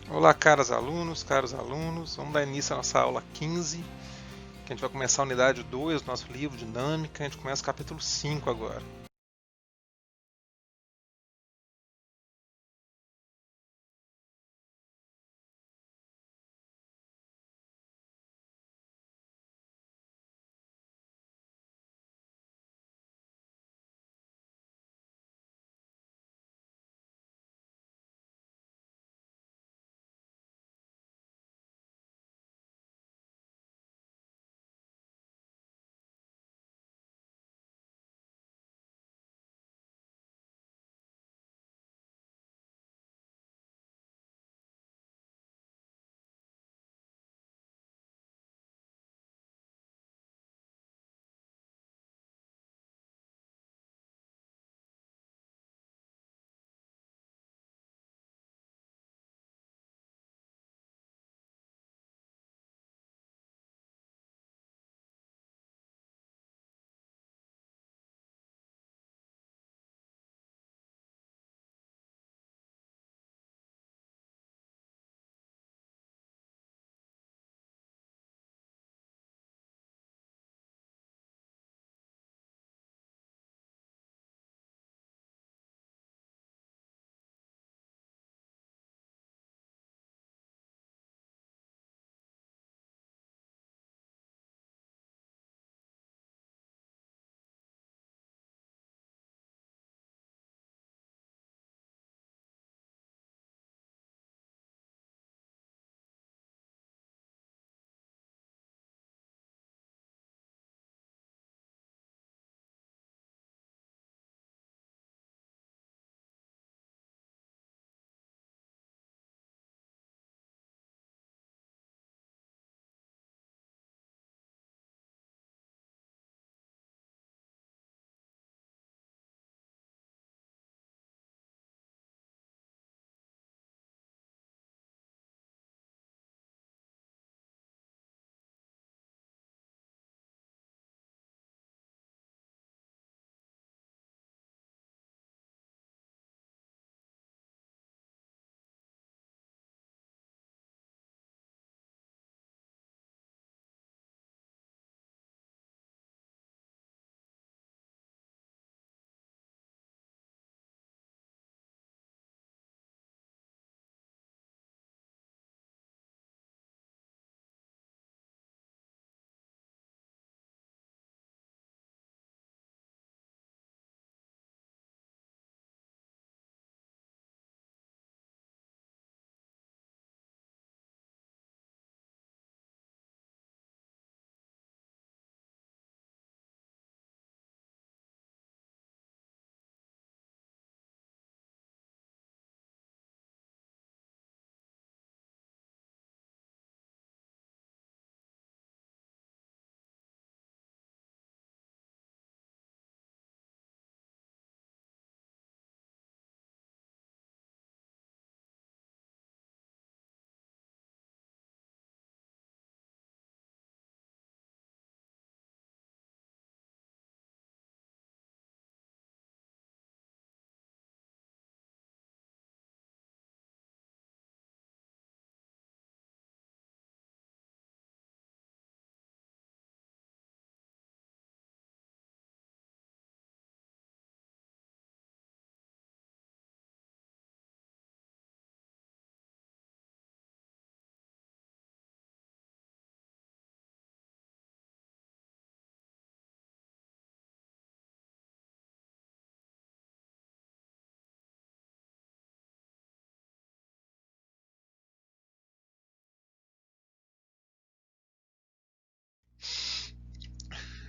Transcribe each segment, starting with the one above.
Olá, caros alunos, vamos dar início à nossa aula 15, que a gente vai começar a unidade 2 do nosso livro Dinâmica, a gente começa o capítulo 5 agora.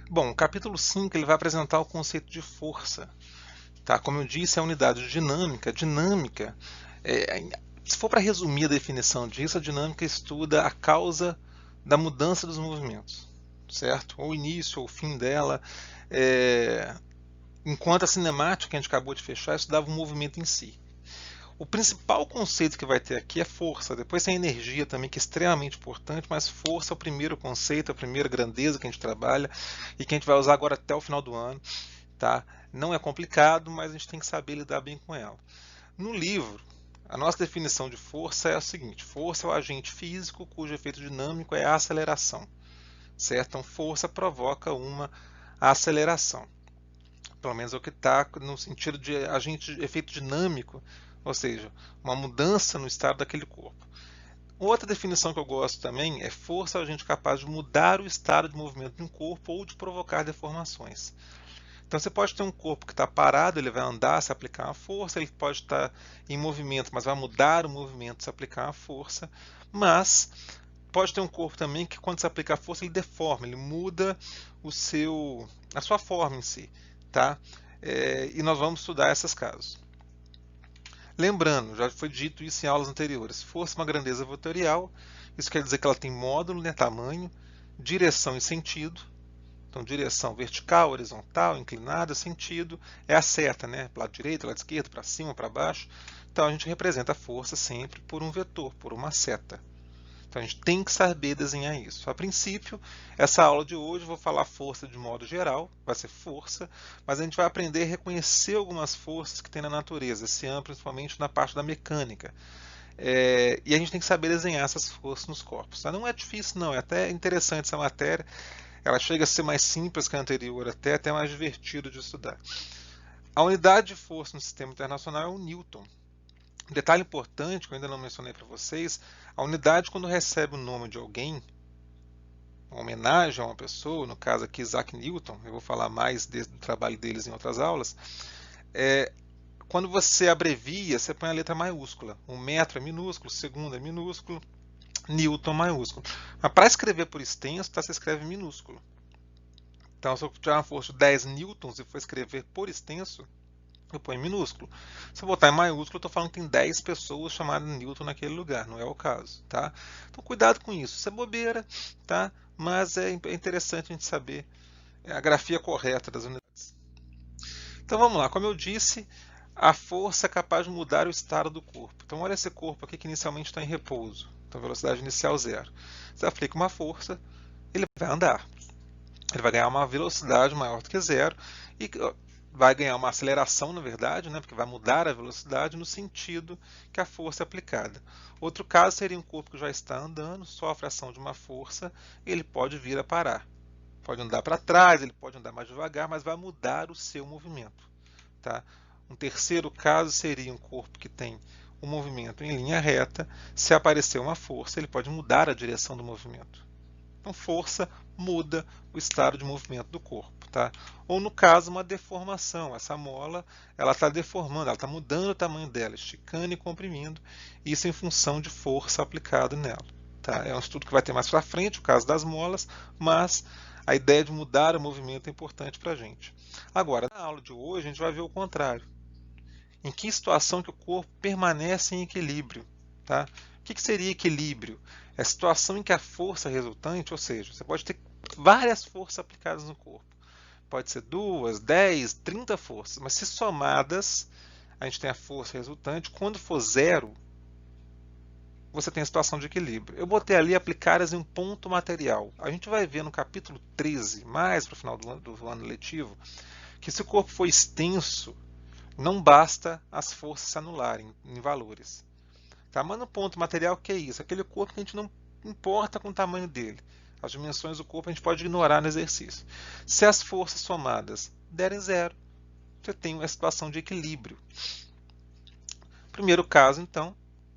Bom, o capítulo 5 ele vai apresentar o conceito de força. Tá? Como eu disse, é a unidade de dinâmica. Dinâmica, se for para resumir a definição disso, a dinâmica estuda a causa da mudança dos movimentos, certo? Ou o início ou o fim dela. É, Enquanto a cinemática que a gente acabou de fechar estudava o movimento em si. O principal conceito que vai ter aqui é força. Depois tem energia também, que é extremamente importante, mas força é o primeiro conceito, a primeira grandeza que a gente trabalha e que a gente vai usar agora até o final do ano. Tá? Não é complicado, mas a gente tem que saber lidar bem com ela. No livro, A nossa definição de força é a seguinte: força é o agente físico cujo efeito dinâmico é a aceleração, certo? Então, força provoca uma aceleração. Pelo menos é o que está no sentido de efeito dinâmico, ou seja, uma mudança no estado daquele corpo. Outra definição que eu gosto também é força é o agente capaz de mudar o estado de movimento de um corpo ou de provocar deformações. Então você pode ter um corpo que está parado, ele vai andar se aplicar uma força, ele pode estar em movimento, mas vai mudar o movimento se aplicar uma força, mas pode ter um corpo também que quando se aplica a força ele deforma, ele muda a sua forma em si, tá? E nós vamos estudar esses casos. Lembrando, já foi dito isso em aulas anteriores, força é uma grandeza vetorial, isso quer dizer que ela tem módulo, né, tamanho, direção e sentido. Então, direção vertical, horizontal, inclinada, sentido, é a seta, né? Para o lado direito, lado esquerdo, para cima, para baixo. Então, a gente representa a força sempre por um vetor, por uma seta. Então, a gente tem que saber desenhar isso. A princípio, essa aula de hoje eu vou falar força de modo geral, vai ser força, mas a gente vai aprender a reconhecer algumas forças que tem na natureza, esse ano principalmente na parte da mecânica. E a gente tem que saber desenhar essas forças nos corpos. Tá? Não é difícil, não, é até interessante essa matéria. Ela chega a ser mais simples que a anterior, até mais divertido de estudar. A unidade de força no sistema internacional é o Newton. Um detalhe importante que eu ainda não mencionei para vocês, a unidade quando recebe o nome de alguém, uma homenagem a uma pessoa, no caso aqui Isaac Newton, eu vou falar mais do trabalho deles em outras aulas, quando você abrevia, você põe a letra maiúscula. O metro é minúsculo, o segundo é minúsculo, Newton maiúsculo. Mas para escrever por extenso, você escreve minúsculo. Então, se eu tirar uma força de 10 newtons e for escrever por extenso, eu ponho em minúsculo. Se eu botar em maiúsculo, eu estou falando que tem 10 pessoas chamadas Newton naquele lugar, não é o caso. Tá? Então, cuidado com isso. Isso é bobeira, tá? Mas é interessante a gente saber a grafia correta das unidades. Então, vamos lá. Como eu disse, a força é capaz de mudar o estado do corpo. Então, olha esse corpo aqui que inicialmente está em repouso. Então, velocidade inicial 0. Você aplica uma força, ele vai andar. Ele vai ganhar uma velocidade maior do que 0 e vai ganhar uma aceleração, na verdade, né, porque vai mudar a velocidade no sentido que a força é aplicada. Outro caso seria um corpo que já está andando, sofre a ação de uma força, ele pode vir a parar. Pode andar para trás, ele pode andar mais devagar, mas vai mudar o seu movimento. Tá? Um terceiro caso seria um corpo que tem um movimento em linha reta, se aparecer uma força, ele pode mudar a direção do movimento. Então, força muda o estado de movimento do corpo. Tá? Ou, no caso, uma deformação. Essa mola está deformando, ela está mudando o tamanho dela, esticando e comprimindo, isso em função de força aplicada nela. Tá? É um estudo que vai ter mais para frente, o caso das molas, mas a ideia de mudar o movimento é importante para a gente. Agora, na aula de hoje, a gente vai ver o contrário. Em que situação que o corpo permanece em equilíbrio? Tá? O que seria equilíbrio? É a situação em que a força resultante, ou seja, você pode ter várias forças aplicadas no corpo. Pode ser 2, 10, 30 forças, mas se somadas, a gente tem a força resultante. Quando for 0, você tem a situação de equilíbrio. Eu botei ali aplicadas em um ponto material. A gente vai ver no capítulo 13, mais para o final do ano letivo, que se o corpo for extenso, não basta as forças se anularem em valores. Tá? Mas no ponto material, o que é isso? Aquele corpo que a gente não importa com o tamanho dele. As dimensões do corpo a gente pode ignorar no exercício. Se as forças somadas derem 0, você tem uma situação de equilíbrio. Primeiro caso, então,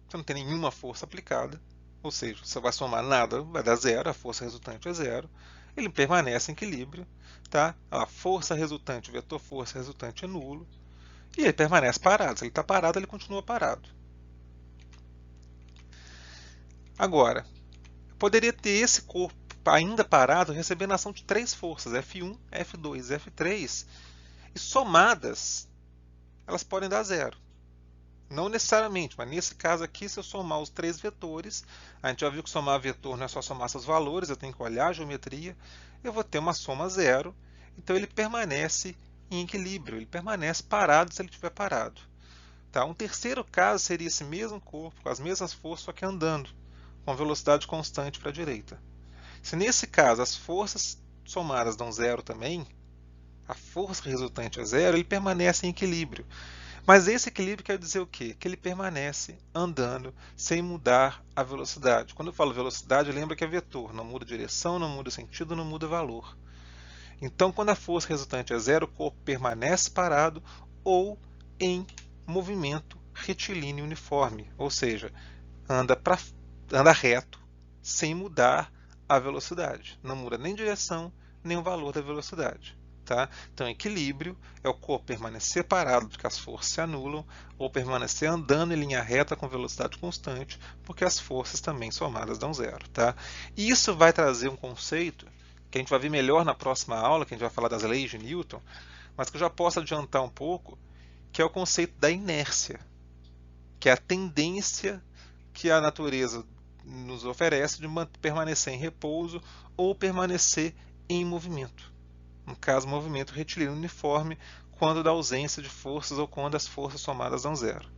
você não tem nenhuma força aplicada, ou seja, você vai somar nada, vai dar 0, a força resultante é 0, ele permanece em equilíbrio, tá? A força resultante, o vetor força resultante é nulo, e ele permanece parado. Se ele está parado, ele continua parado. Agora, poderia ter esse corpo ainda parado recebendo a ação de 3 forças, F1, F2 e F3, e somadas, elas podem dar 0. Não necessariamente, mas nesse caso aqui, se eu somar os 3 vetores, a gente já viu que somar vetor não é só somar seus valores, eu tenho que olhar a geometria, eu vou ter uma soma 0, então ele permanece em equilíbrio, ele permanece parado se ele estiver parado. Tá? Um terceiro caso seria esse mesmo corpo, com as mesmas forças, só que andando, com velocidade constante para a direita. Se nesse caso as forças somadas dão 0 também, a força resultante é 0, ele permanece em equilíbrio. Mas esse equilíbrio quer dizer o quê? Que ele permanece andando sem mudar a velocidade. Quando eu falo velocidade, lembra que é vetor, não muda direção, não muda sentido, não muda valor. Então, quando a força resultante é zero, o corpo permanece parado ou em movimento retilíneo uniforme, ou seja, anda reto sem mudar a velocidade. Não muda nem direção, nem o valor da velocidade. Tá? Então, equilíbrio é o corpo permanecer parado porque as forças se anulam, ou permanecer andando em linha reta com velocidade constante, porque as forças também somadas dão zero. Tá? E isso vai trazer um conceito que a gente vai ver melhor na próxima aula, que a gente vai falar das leis de Newton, mas que eu já posso adiantar um pouco, que é o conceito da inércia, que é a tendência que a natureza nos oferece de permanecer em repouso ou permanecer em movimento. No caso, movimento retilíneo uniforme, quando da ausência de forças ou quando as forças somadas dão zero.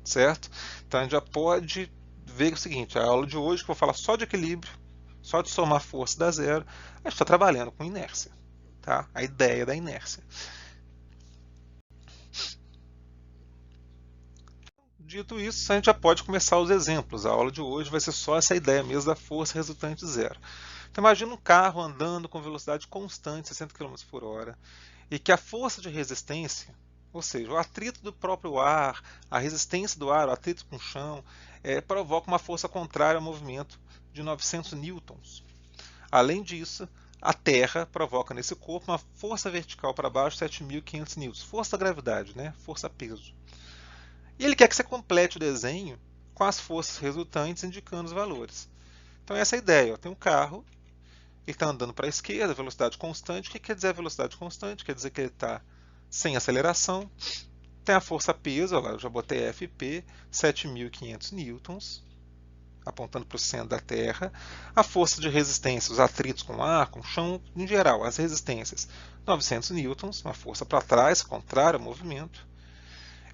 Certo? Então a gente já pode ver o seguinte, a aula de hoje, que eu vou falar só de equilíbrio, só de somar força dá zero, a gente está trabalhando com inércia. Tá? A ideia da inércia. Dito isso, a gente já pode começar os exemplos. A aula de hoje vai ser só essa ideia mesmo da força resultante zero. Então imagina um carro andando com velocidade constante, 60 km por hora, e que a força de resistência, ou seja, o atrito do próprio ar, a resistência do ar, o atrito com o chão, provoca uma força contrária ao movimento de 900 newtons. Além disso, a Terra provoca nesse corpo uma força vertical para baixo de 7.500 newtons, força da gravidade, né? Força-peso. E ele quer que você complete o desenho com as forças resultantes indicando os valores. Então essa é a ideia. Ó. Tem um carro, ele está andando para a esquerda, velocidade constante. O que quer dizer velocidade constante? Quer dizer que ele está sem aceleração. Tem a força-peso, eu já botei FP, 7.500 newtons, apontando para o centro da Terra. A força de resistência, os atritos com o ar, com o chão, em geral, as resistências, 900 newtons, uma força para trás, contrária ao movimento.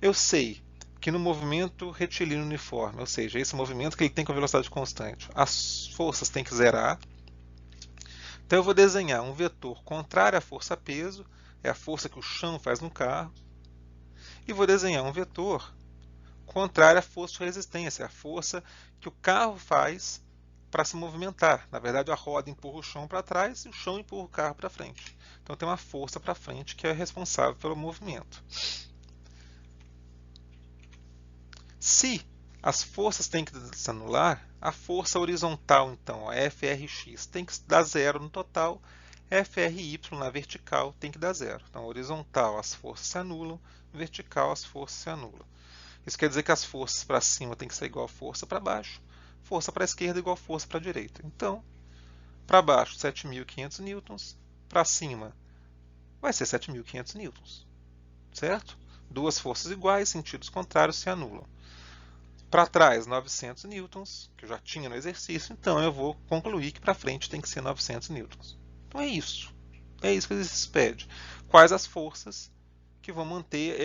Eu sei que no movimento retilíneo uniforme, ou seja, esse movimento que ele tem com velocidade constante, as forças têm que zerar. Então eu vou desenhar um vetor contrário à força-peso, é a força que o chão faz no carro, e vou desenhar um vetor contrário à força de resistência, a força que o carro faz para se movimentar. Na verdade, a roda empurra o chão para trás e o chão empurra o carro para frente. Então tem uma força para frente que é responsável pelo movimento. Se as forças têm que se anular, a força horizontal, então, a FRX, tem que dar zero no total, FRY na vertical tem que dar zero. Então, horizontal as forças se anulam, vertical as forças se anulam. Isso quer dizer que as forças para cima tem que ser igual a força para baixo, força para a esquerda igual a força para a direita. Então, para baixo 7.500 newtons, para cima vai ser 7.500 newtons, certo? Duas forças iguais, sentidos contrários se anulam. Para trás, 900 newtons, que eu já tinha no exercício, então eu vou concluir que para frente tem que ser 900 newtons. Então é isso. É isso que o exercício pede. Quais as forças que vão manter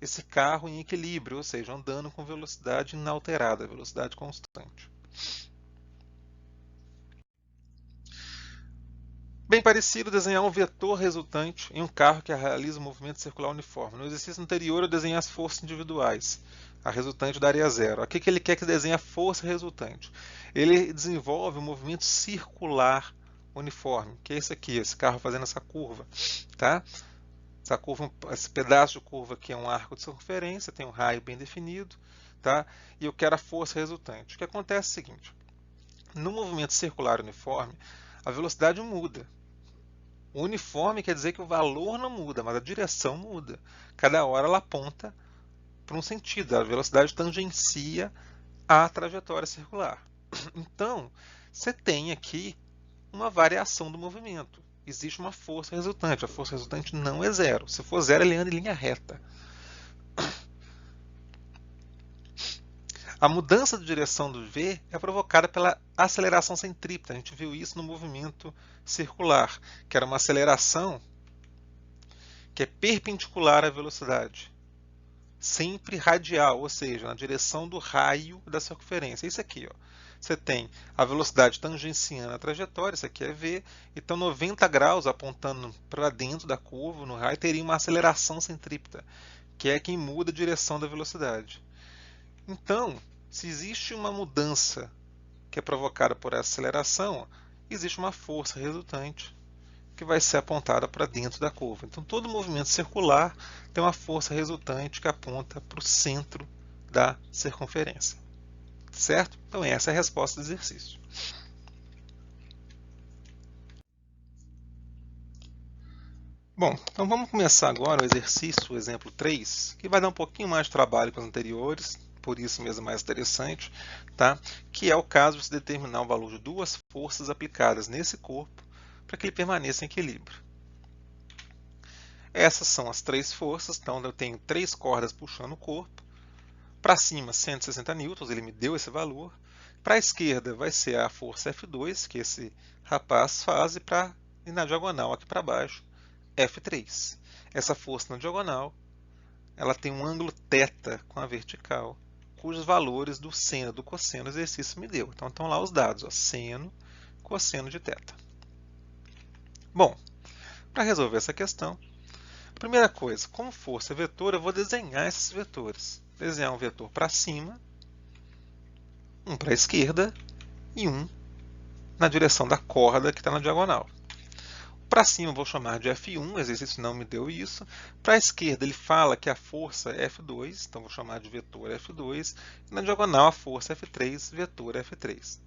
esse carro em equilíbrio, ou seja, andando com velocidade inalterada, velocidade constante. Bem parecido, desenhar um vetor resultante em um carro que realiza um movimento circular uniforme. No exercício anterior, eu desenhei as forças individuais. A resultante daria zero. Aqui que ele quer que desenhe a força resultante. Ele desenvolve um movimento circular uniforme, que é esse aqui, esse carro fazendo essa curva. Tá? Essa curva, esse pedaço de curva aqui é um arco de circunferência, tem um raio bem definido. Tá? E eu quero a força resultante. O que acontece é o seguinte. No movimento circular uniforme, a velocidade muda. O uniforme quer dizer que o valor não muda, mas a direção muda. Cada hora ela aponta para um sentido, a velocidade tangencia a trajetória circular. Então, você tem aqui uma variação do movimento. Existe uma força resultante. A força resultante não é zero. Se for zero, ele anda em linha reta. A mudança de direção do V é provocada pela aceleração centrípeta. A gente viu isso no movimento circular, que era uma aceleração que é perpendicular à velocidade, sempre radial, ou seja, na direção do raio da circunferência. Isso aqui, ó. Você tem a velocidade tangenciando a trajetória, isso aqui é V, então 90 graus apontando para dentro da curva, no raio, teria uma aceleração centrípeta, que é quem muda a direção da velocidade. Então, se existe uma mudança que é provocada por essa aceleração, existe uma força resultante que vai ser apontada para dentro da curva. Então, todo movimento circular tem uma força resultante que aponta para o centro da circunferência. Certo? Então, essa é a resposta do exercício. Bom, então vamos começar agora o exercício, o exemplo 3, que vai dar um pouquinho mais de trabalho que os anteriores, por isso mesmo é mais interessante, tá? Que é o caso de se determinar o valor de duas forças aplicadas nesse corpo para que ele permaneça em equilíbrio. Essas são as três forças, então eu tenho três cordas puxando o corpo. Para cima, 160 newtons, ele me deu esse valor. Para a esquerda vai ser a força F2, que esse rapaz faz, e na diagonal aqui para baixo, F3. Essa força na diagonal, ela tem um ângulo θ com a vertical, cujos valores do seno e do cosseno do exercício me deu. Então estão lá os dados, ó, seno, cosseno de θ. Bom, para resolver essa questão, primeira coisa, como força vetor, eu vou desenhar esses vetores. Desenhar um vetor para cima, um para a esquerda e um na direção da corda que está na diagonal. Para cima eu vou chamar de F1, o exercício não me deu isso. Para a esquerda ele fala que a força é F2, então vou chamar de vetor F2. E na diagonal a força F3, vetor F3.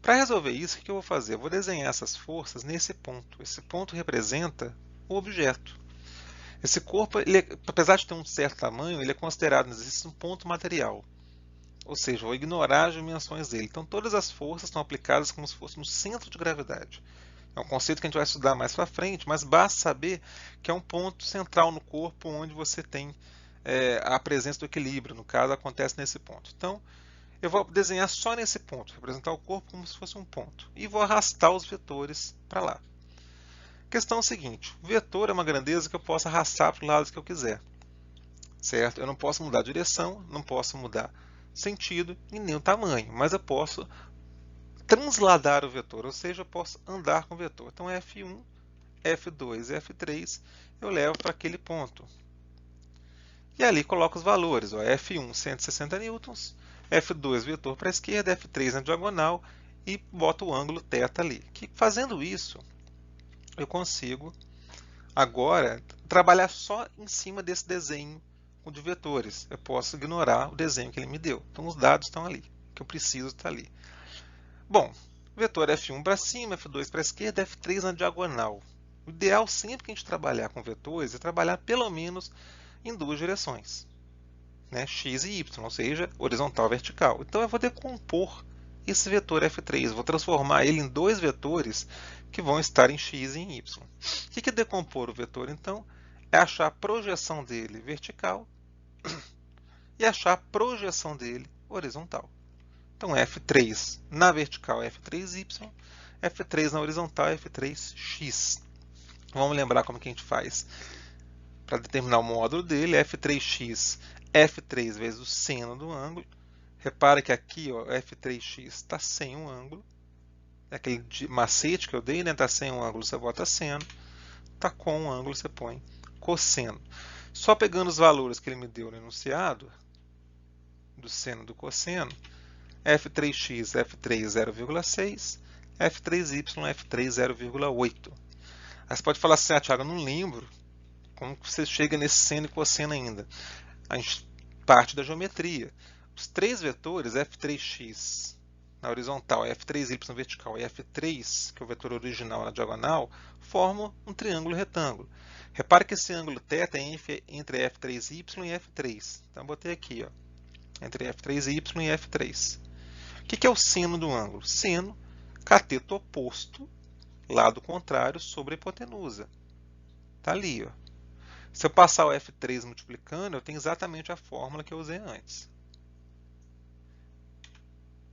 Para resolver isso, o que eu vou fazer? Eu vou desenhar essas forças nesse ponto. Esse ponto representa o objeto. Esse corpo, apesar de ter um certo tamanho, ele é considerado no exercício um ponto material. Ou seja, eu vou ignorar as dimensões dele. Então todas as forças estão aplicadas como se fosse no centro de gravidade. É um conceito que a gente vai estudar mais para frente, mas basta saber que é um ponto central no corpo onde você tem a presença do equilíbrio. No caso, acontece nesse ponto. Então, eu vou desenhar só nesse ponto, representar o corpo como se fosse um ponto. E vou arrastar os vetores para lá. Questão é a seguinte, o vetor é uma grandeza que eu posso arrastar para o lado que eu quiser. Certo? Eu não posso mudar a direção, não posso mudar sentido e nem o tamanho, mas eu posso transladar o vetor, ou seja, eu posso andar com o vetor. Então, F1, F2 e F3 eu levo para aquele ponto. E ali coloco os valores. Ó, F1, 160 newtons, F2, vetor para a esquerda, F3 na diagonal e boto o ângulo θ ali. Fazendo isso, eu consigo agora trabalhar só em cima desse desenho de vetores. Eu posso ignorar o desenho que ele me deu. Então, os dados estão ali, que eu preciso estar ali. Bom, vetor F1 para cima, F2 para a esquerda, F3 na diagonal. O ideal sempre que a gente trabalhar com vetores é trabalhar pelo menos em duas direções, né? X e Y, ou seja, horizontal e vertical. Então eu vou decompor esse vetor F3, vou transformar ele em dois vetores que vão estar em X e em Y. O que é decompor o vetor, então? É achar a projeção dele vertical e achar a projeção dele horizontal. Então, F3 na vertical é F3Y, F3 na horizontal é F3x. Vamos lembrar como que a gente faz para determinar o módulo dele. F3x, F3 vezes o seno do ângulo. Repara que aqui, ó, F3x está sem um ângulo. É aquele macete que eu dei, né? Está sem um ângulo, você bota seno. Está com um ângulo, você põe cosseno. Só pegando os valores que ele me deu no enunciado, do seno e do cosseno, F3x, F3 0,6, F3y, F3 0,8. Aí você pode falar assim, Thiago, eu não lembro como você chega nesse seno e cosseno ainda. A gente parte da geometria. Os três vetores, F3x na horizontal, F3y na vertical e F3, que é o vetor original na diagonal, formam um triângulo retângulo. Repare que esse ângulo θ é entre F3y e F3. Então, eu botei aqui, ó, entre F3y e F3. O que é o seno do ângulo? Seno, cateto oposto, lado contrário, sobre a hipotenusa. Está ali. Ó. Se eu passar o F3 multiplicando, eu tenho exatamente a fórmula que eu usei antes.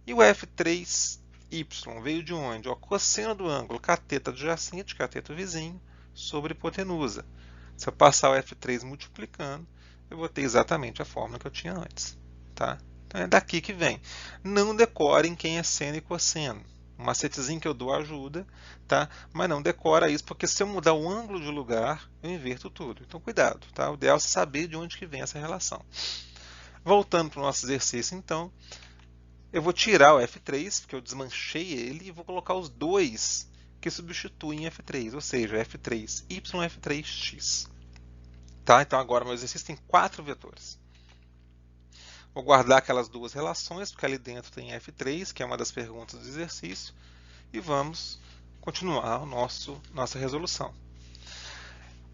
E o F3y veio de onde? O cosseno do ângulo, cateto adjacente, cateto vizinho, sobre a hipotenusa. Se eu passar o F3 multiplicando, eu vou ter exatamente a fórmula que eu tinha antes. Tá? Então é daqui que vem. Não decorem quem é seno e cosseno. Um macetezinho que eu dou ajuda, tá? Mas não decora isso, porque se eu mudar o ângulo de lugar, eu inverto tudo. Então, cuidado, tá? O ideal é saber de onde que vem essa relação. Voltando para o nosso exercício, então, eu vou tirar o F3, porque eu desmanchei ele, e vou colocar os dois que substituem F3, ou seja, F3y e F3x. Tá? Então, agora meu exercício tem 4 vetores. Vou guardar aquelas duas relações, porque ali dentro tem F3, que é uma das perguntas do exercício, e vamos continuar nossa resolução.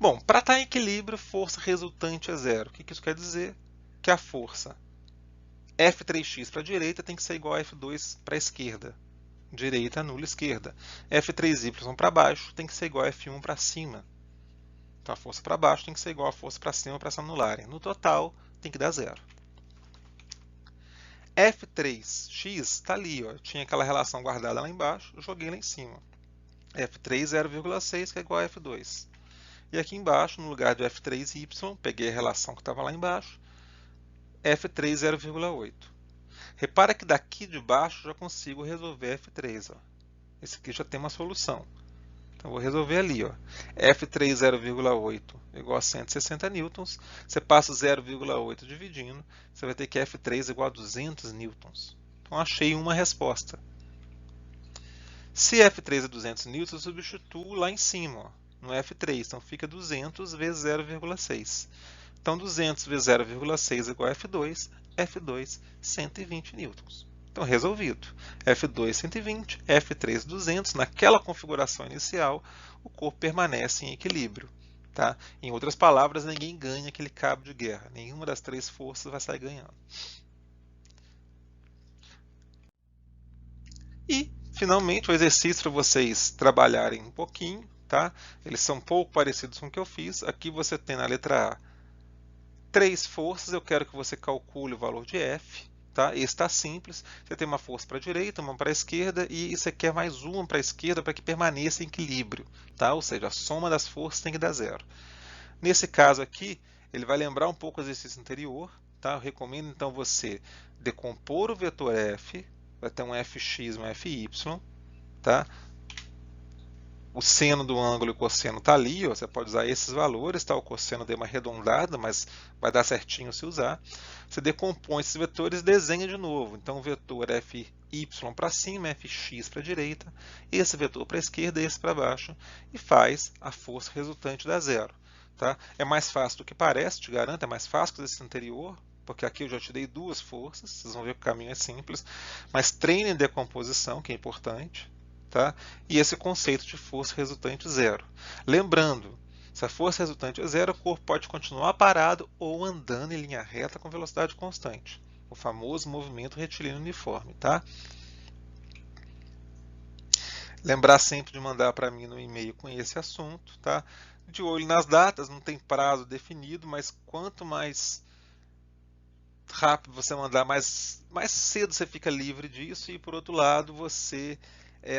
Bom, para estar em equilíbrio, força resultante é zero. O que isso quer dizer? Que a força F3x para a direita tem que ser igual a F2 para a esquerda. Direita anula esquerda. F3y para baixo tem que ser igual a F1 para cima. Então, a força para baixo tem que ser igual a força para cima para se anularem. No total, tem que dar zero. F3x está ali, ó. Tinha aquela relação guardada lá embaixo, eu joguei lá em cima. F3 0,6, que é igual a F2. E aqui embaixo, no lugar de F3y, peguei a relação que estava lá embaixo, F3 0,8. Repara que daqui de baixo já consigo resolver F3. Ó. Esse aqui já tem uma solução. Então, vou resolver ali. Ó. F3 0,8 igual a 160 newtons. Você passa 0,8 dividindo, você vai ter que F3 igual a 200 newtons. Então, achei uma resposta. Se F3 é 200 newtons, eu substituo lá em cima, ó, no F3. Então, fica 200 vezes 0,6. Então, 200 vezes 0,6 igual a F2. F2, 120 newtons. Então, resolvido. F2, 120, F3, 200. Naquela configuração inicial, o corpo permanece em equilíbrio. Tá? Em outras palavras, ninguém ganha aquele cabo de guerra. Nenhuma das três forças vai sair ganhando. E, finalmente, o exercício para vocês trabalharem um pouquinho. Tá? Eles são um pouco parecidos com o que eu fiz. Aqui você tem na letra A 3 forças. Eu quero que você calcule o valor de F. Tá? Esse está simples. Você tem uma força para a direita, uma para a esquerda, e você quer mais uma para a esquerda para que permaneça em equilíbrio. Tá? Ou seja, a soma das forças tem que dar zero. Nesse caso aqui, ele vai lembrar um pouco o exercício anterior. Tá? Eu recomendo então você decompor o vetor F. Vai ter um Fx e um Fy. Tá? O seno do ângulo e o cosseno está ali, ó, você pode usar esses valores, tá? O cosseno deu uma arredondada, mas vai dar certinho se usar. Você decompõe esses vetores e desenha de novo. Então, o vetor Fy para cima, Fx para a direita, esse vetor para a esquerda e esse para baixo, e faz a força resultante dar zero. Tá? É mais fácil do que parece, te garanto, é mais fácil que o exercício anterior, porque aqui eu já te dei duas forças, vocês vão ver que o caminho é simples, mas treine em decomposição, que é importante. Tá? E esse conceito de força resultante zero. Lembrando, se a força resultante é zero, o corpo pode continuar parado ou andando em linha reta com velocidade constante. O famoso movimento retilíneo uniforme. Tá? Lembrar sempre de mandar para mim no e-mail com esse assunto. Tá? De olho nas datas, não tem prazo definido, mas quanto mais rápido você mandar, mais cedo você fica livre disso. E por outro lado, você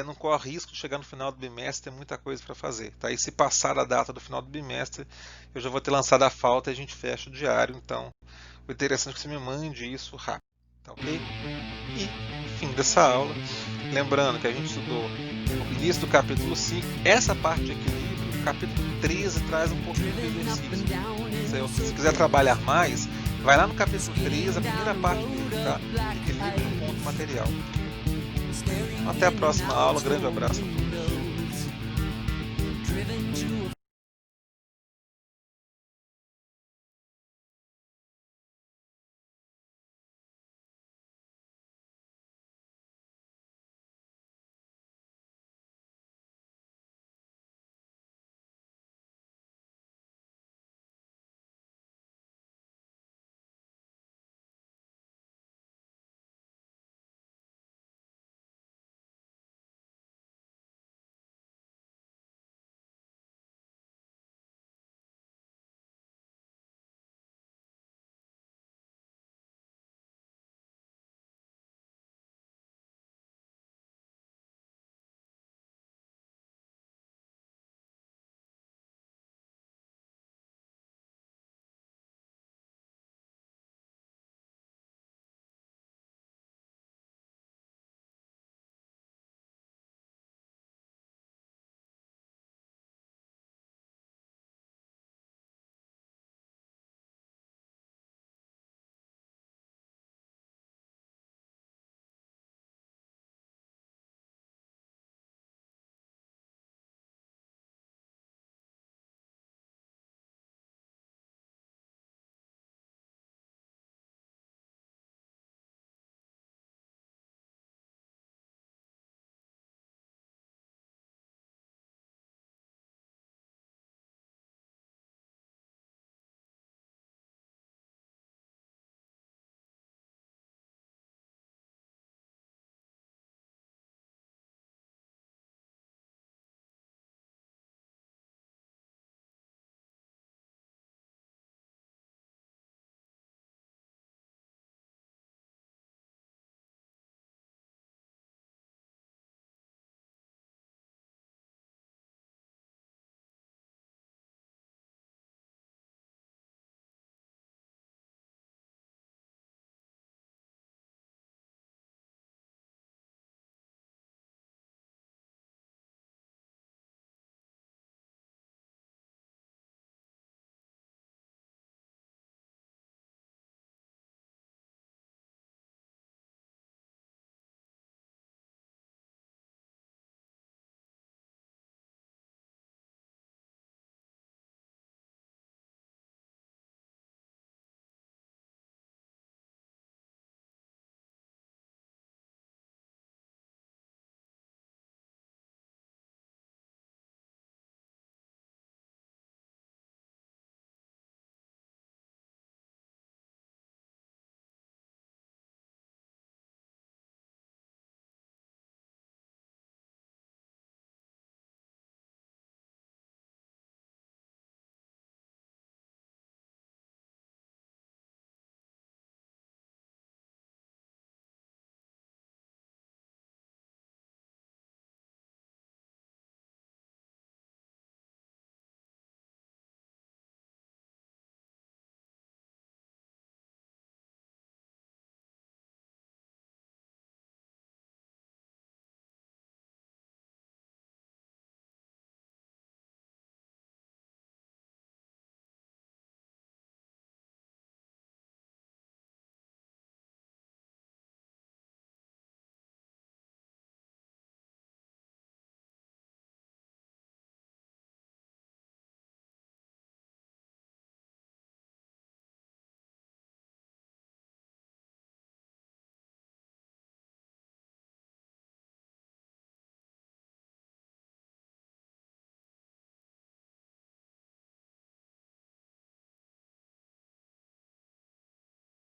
não corre risco de chegar no final do bimestre, tem muita coisa para fazer. Tá? E se passar a data do final do bimestre, eu já vou ter lançado a falta e a gente fecha o diário. Então, o interessante é que você me mande isso rápido. Tá, ok? E, fim dessa aula. Lembrando que a gente estudou no início do capítulo 5, essa parte de equilíbrio, o capítulo 13 traz um pouquinho de exercício. Se você quiser trabalhar mais, vai lá no capítulo 13, a primeira parte dele, tá? Equilíbrio no ponto material. Até a próxima aula, um grande abraço a todos.